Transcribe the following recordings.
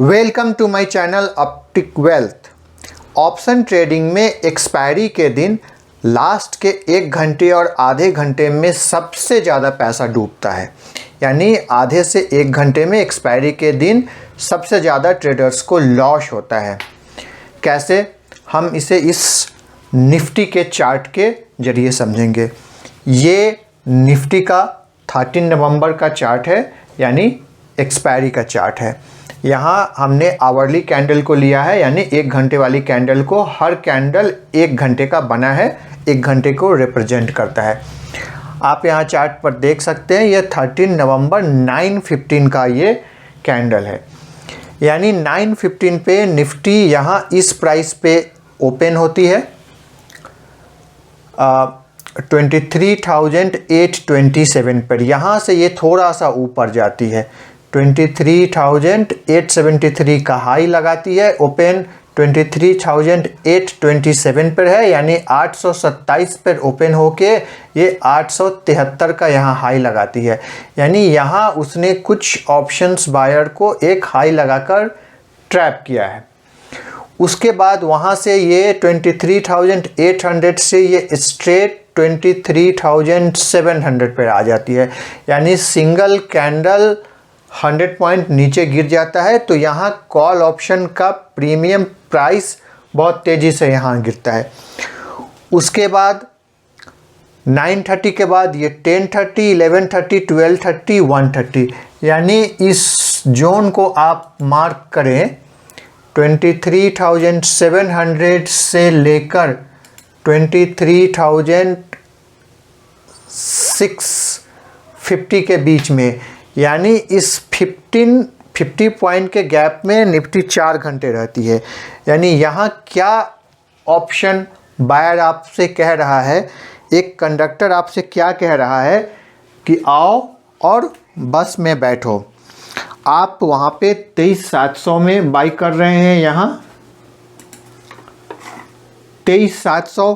Welcome to my channel Optic Wealth. Option trading में expiry के दिन लास्ट के 1 घंटे और आधे घंटे में सबसे ज़्यादा पैसा डूबता है। यानी आधे से 1 घंटे में एक्सपायरी के दिन सबसे ज़्यादा ट्रेडर्स को लॉस होता है। कैसे, हम इसे इस निफ्टी के चार्ट के जरिए समझेंगे। ये निफ्टी का 13 नवंबर का चार्ट है, यानी एक्सपायरी का चार्ट है। यहाँ हमने आवरली कैंडल को लिया है, यानी 1 घंटे वाली कैंडल को। हर कैंडल 1 घंटे का बना है, 1 घंटे को रिप्रेजेंट करता है। आप यहाँ चार्ट पर देख सकते हैं, ये 13 नवंबर 9:15 का ये कैंडल है। यानी 9:15 पे निफ्टी यहाँ इस प्राइस पे ओपन होती है 23,827 पर। यहाँ से ये थोड़ा सा ऊपर जाती है, 23,873 का हाई लगाती है। ओपन 23,827 पर है, यानी 827 पर ओपन होके ये 873 का यहाँ हाई लगाती है। यानी यहाँ उसने कुछ ऑप्शंस बायर को एक हाई लगाकर ट्रैप किया है। उसके बाद वहाँ से ये 23,800 से ये स्ट्रेट 23,700 पर आ जाती है। यानी सिंगल कैंडल 100 पॉइंट नीचे गिर जाता है, तो यहाँ कॉल ऑप्शन का प्रीमियम प्राइस बहुत तेज़ी से यहाँ गिरता है। उसके बाद 9:30 के बाद ये 10:30, 11:30, 12:30, 1:30, यानी इस जोन को आप मार्क करें 23,700 से लेकर 23,650 के बीच में। यानी इस 50 पॉइंट के गैप में निफ्टी 4 घंटे रहती है। यानी यहाँ क्या ऑप्शन बायर आपसे कह रहा है, एक कंडक्टर आपसे क्या कह रहा है कि आओ और बस में बैठो। आप वहाँ पे 23,700 में बाई कर रहे हैं। यहाँ 23,700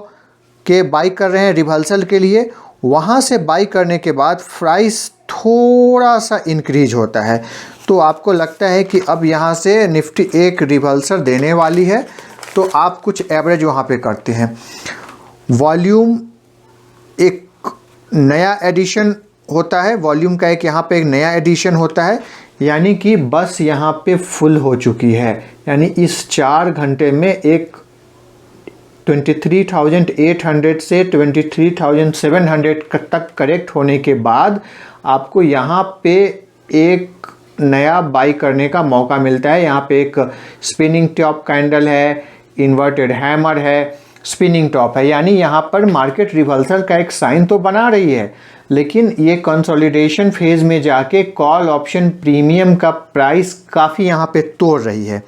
के बाई कर रहे हैं रिवर्सल के लिए। वहाँ से बाई करने के बाद प्राइस थोड़ा सा इंक्रीज होता है, तो आपको लगता है कि अब यहाँ से निफ्टी एक रिवर्सल देने वाली है, तो आप कुछ एवरेज वहाँ पे करते हैं। वॉल्यूम एक नया एडिशन होता है, वॉल्यूम का एक यहाँ पे एक नया एडिशन होता है, यानी कि बस यहाँ पे फुल हो चुकी है। यानी इस 4 घंटे में एक 23,800 से 23,700 तक करेक्ट होने के बाद आपको यहाँ पे एक नया बाई करने का मौका मिलता है। यहाँ पे एक स्पिनिंग टॉप कैंडल है, इन्वर्टेड हैमर है, स्पिनिंग टॉप है। यानी यहाँ पर मार्केट रिवर्सल का एक साइन तो बना रही है, लेकिन ये कंसोलिडेशन फेज में जाके कॉल ऑप्शन प्रीमियम का प्राइस काफ़ी यहाँ पे तोड़ रही है।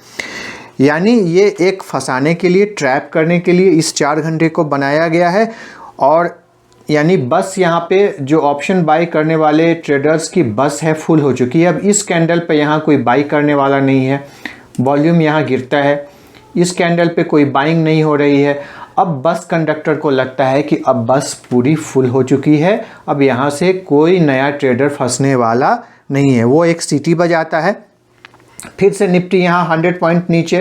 यानी ये एक फंसाने के लिए, ट्रैप करने के लिए इस 4 घंटे को बनाया गया है। और यानी बस यहाँ पे जो ऑप्शन बाई करने वाले ट्रेडर्स की बस है फुल हो चुकी है। अब इस कैंडल पे यहाँ कोई बाई करने वाला नहीं है, वॉल्यूम यहाँ गिरता है। इस कैंडल पे कोई बाइंग नहीं हो रही है। अब बस कंडक्टर को लगता है कि अब बस पूरी फुल हो चुकी है, अब यहाँ से कोई नया ट्रेडर फंसने वाला नहीं है। वो एक सीटी बजाता है। फिर से निफ्टी यहाँ 100 पॉइंट नीचे,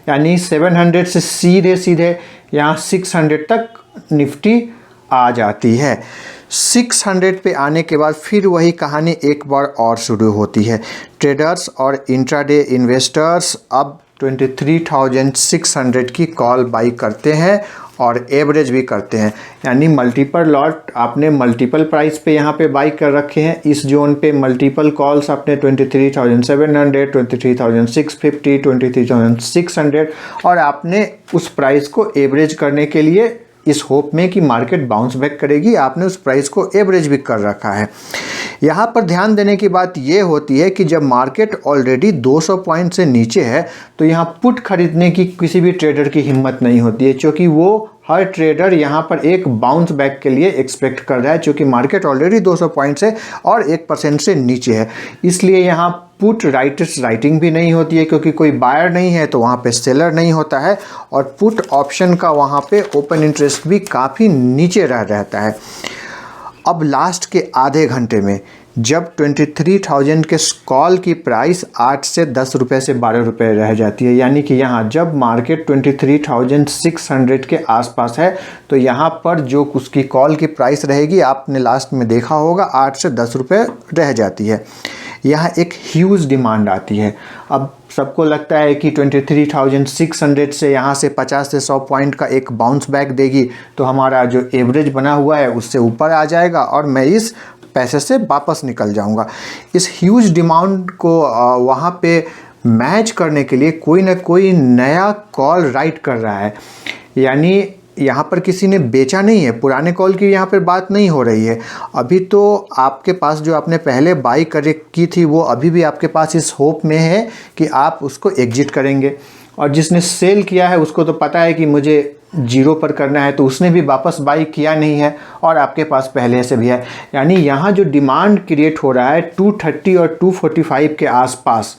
यानी 700 से सीधे यहाँ 600 तक निफ्टी आ जाती है। 600 पे आने के बाद फिर वही कहानी एक बार और शुरू होती है। ट्रेडर्स और इंट्राडे इन्वेस्टर्स अब 23,600 की कॉल बाई करते हैं और एवरेज भी करते हैं। यानी मल्टीपल लॉट आपने मल्टीपल प्राइस पे यहाँ पे बाई कर रखे हैं। इस जोन पे मल्टीपल कॉल्स आपने 23,700, 23,650, 23,600 और आपने उस प्राइस को एवरेज करने के लिए, इस होप में कि मार्केट बाउंस बैक करेगी, आपने उस प्राइस को एवरेज भी कर रखा है। यहाँ पर ध्यान देने की बात ये होती है कि जब मार्केट ऑलरेडी 200 पॉइंट से नीचे है, तो यहाँ पुट खरीदने की किसी भी ट्रेडर की हिम्मत नहीं होती है, क्योंकि वो हर ट्रेडर यहाँ पर एक बाउंस बैक के लिए एक्सपेक्ट कर रहा है, क्योंकि मार्केट ऑलरेडी 200 पॉइंट से और 1% से नीचे है। इसलिए यहाँ पुट राइटर्स राइटिंग भी नहीं होती है, क्योंकि कोई बायर नहीं है तो वहाँ पे सेलर नहीं होता है। और पुट ऑप्शन का वहाँ पे ओपन इंटरेस्ट भी काफ़ी नीचे रहता है। अब लास्ट के आधे घंटे में जब 23,000 के कॉल की प्राइस 8 से 10 रुपये से 12 रुपये रह जाती है, यानी कि यहाँ जब मार्केट 23,600 के आसपास है तो यहाँ पर जो उसकी कॉल की प्राइस रहेगी, आपने लास्ट में देखा होगा 8 से 10 रुपये रह जाती है। यहाँ एक ह्यूज डिमांड आती है। अब सबको लगता है कि 23,600 से यहाँ से 50 से 100 पॉइंट का एक बाउंस बैक देगी तो हमारा जो एवरेज बना हुआ है उससे ऊपर आ जाएगा और मैं इस पैसे से वापस निकल जाऊंगा। इस ह्यूज डिमांड को वहाँ पे मैच करने के लिए कोई ना कोई नया कॉल राइट कर रहा है, यानी यहाँ पर किसी ने बेचा नहीं है, पुराने कॉल की यहाँ पर बात नहीं हो रही है। अभी तो आपके पास जो आपने पहले बाई की थी वो अभी भी आपके पास इस होप में है कि आप उसको एग्जिट करेंगे, और जिसने सेल किया है उसको तो पता है कि मुझे जीरो पर करना है, तो उसने भी वापस बाई किया नहीं है और आपके पास पहले से भी है। यानी यहाँ जो डिमांड क्रिएट हो रहा है 230 और 245 के आसपास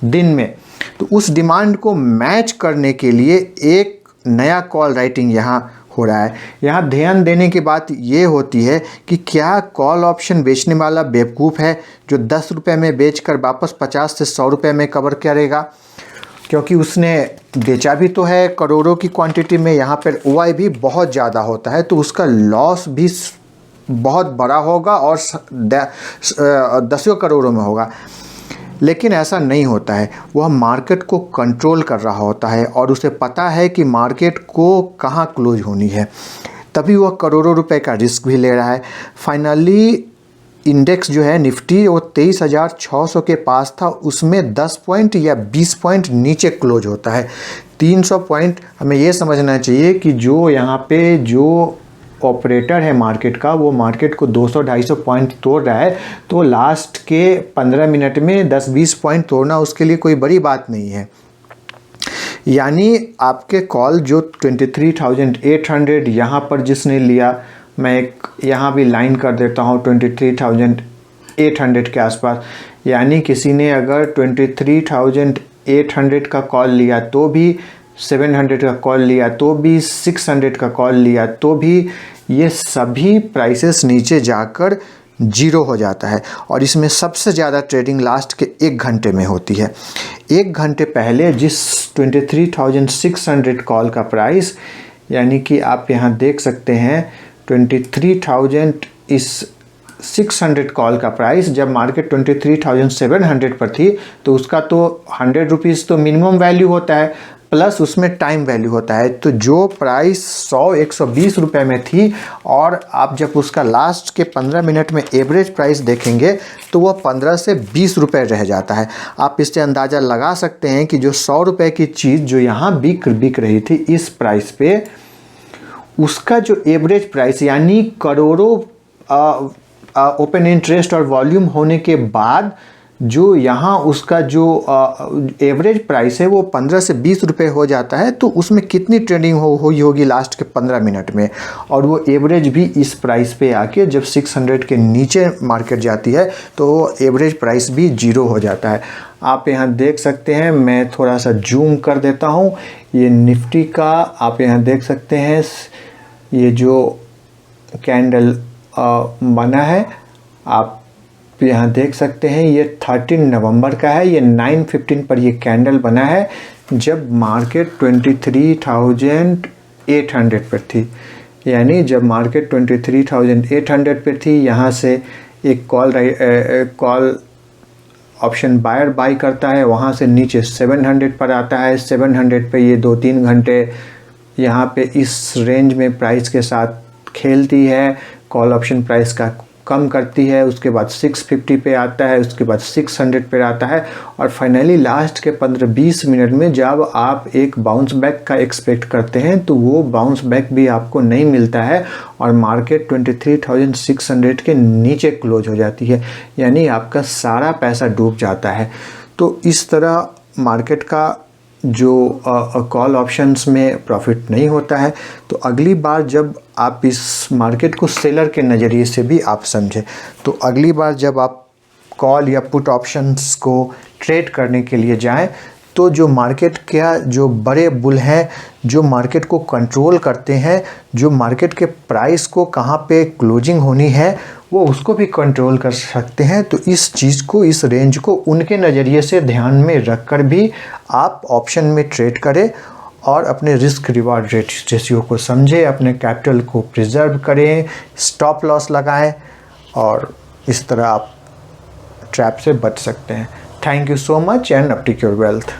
दिन में, तो उस डिमांड को मैच करने के लिए एक नया कॉल राइटिंग यहाँ हो रहा है। यहाँ ध्यान देने की बात ये होती है कि क्या कॉल ऑप्शन बेचने वाला बेवकूफ़ है जो 10 रुपये में बेचकर वापस 50 से 100 रुपये में कवर करेगा, क्योंकि उसने बेचा भी तो है करोड़ों की क्वांटिटी में। यहाँ पर ओआई भी बहुत ज़्यादा होता है तो उसका लॉस भी बहुत बड़ा होगा और दसियों करोड़ों में होगा। लेकिन ऐसा नहीं होता है, वह मार्केट को कंट्रोल कर रहा होता है और उसे पता है कि मार्केट को कहाँ क्लोज होनी है, तभी वह करोड़ों रुपए का रिस्क भी ले रहा है। फाइनली इंडेक्स जो है निफ्टी वो 23,600 के पास था, उसमें 10 पॉइंट या 20 पॉइंट नीचे क्लोज होता है। 300 पॉइंट हमें ये समझना चाहिए कि जो यहाँ पे जो ऑपरेटर है मार्केट का, वो मार्केट को 200-250 पॉइंट तोड़ रहा है, तो लास्ट के 15 मिनट में 10-20 पॉइंट तोड़ना उसके लिए कोई बड़ी बात नहीं है। यानी आपके कॉल जो 23,800 यहाँ पर जिसने लिया, मैं एक यहाँ भी लाइन कर देता हूँ 23,800 के आसपास, यानी किसी ने अगर 23,800 का कॉल लिया तो भी, 700 का कॉल लिया तो भी, 600 का कॉल लिया तो भी, ये सभी प्राइसेस नीचे जाकर जीरो हो जाता है। और इसमें सबसे ज़्यादा ट्रेडिंग लास्ट के 1 घंटे में होती है। 1 घंटे पहले जिस 23,600 कॉल का प्राइस, यानी कि आप यहाँ देख सकते हैं 23,000 इस 600 कॉल का प्राइस, जब मार्केट 23,700 पर थी तो उसका तो 100 रुपीज़ तो मिनिमम वैल्यू होता है, प्लस उसमें टाइम वैल्यू होता है। तो जो प्राइस 100-120 रुपये में थी और आप जब उसका लास्ट के 15 मिनट में एवरेज प्राइस देखेंगे तो वह 15 से 20 रुपये रह जाता है। आप इससे अंदाज़ा लगा सकते हैं कि जो 100 रुपये की चीज़ जो यहाँ बिक रही थी इस प्राइस पे, उसका जो एवरेज प्राइस यानी करोड़ों ओपन इंटरेस्ट और वॉल्यूम होने के बाद जो यहाँ उसका जो एवरेज प्राइस है वो 15 से 20 रुपये हो जाता है। तो उसमें कितनी ट्रेडिंग हुई होगी लास्ट के 15 मिनट में, और वो एवरेज भी इस प्राइस पे आके जब 600 के नीचे मार्केट जाती है तो एवरेज प्राइस भी जीरो हो जाता है। आप यहाँ देख सकते हैं, मैं थोड़ा सा जूम कर देता हूँ, ये निफ्टी का आप यहाँ देख सकते हैं, ये जो कैंडल बना है आप यहाँ देख सकते हैं, ये 13 नवंबर का है, ये 9:15 पर ये कैंडल बना है जब मार्केट 23,800 पर थी। यानी जब मार्केट 23,800 पर थी, यहाँ से एक कॉल ऑप्शन बायर बाई करता है, वहाँ से नीचे 700 पर आता है। 700 पे ये 2-3 घंटे यहाँ पे इस रेंज में प्राइस के साथ खेलती है, कॉल ऑप्शन प्राइस का कम करती है, उसके बाद 650 पे आता है, उसके बाद 600 पे आता है, और फाइनली लास्ट के 15-20 मिनट में जब आप एक बाउंस बैक का एक्सपेक्ट करते हैं तो वो बाउंस बैक भी आपको नहीं मिलता है और मार्केट 23,600 के नीचे क्लोज हो जाती है, यानी आपका सारा पैसा डूब जाता है। तो इस तरह मार्केट का जो कॉल ऑप्शंस में प्रॉफिट नहीं होता है। तो अगली बार जब आप इस मार्केट को सेलर के नज़रिए से भी आप समझें, तो अगली बार जब आप कॉल या पुट ऑप्शंस को ट्रेड करने के लिए जाएं तो जो मार्केट का जो बड़े बुल हैं, जो मार्केट को कंट्रोल करते हैं, जो मार्केट के प्राइस को कहाँ पे क्लोजिंग होनी है वो उसको भी कंट्रोल कर सकते हैं। तो इस चीज़ को, इस रेंज को उनके नज़रिए से ध्यान में रख कर भी आप ऑप्शन में ट्रेड करें और अपने रिस्क रिवार्ड रेशियो को समझें, अपने कैपिटल को प्रिजर्व करें, स्टॉप लॉस लगाएं और इस तरह आप ट्रैप से बच सकते हैं। Thank you so much and Uptake your wealth.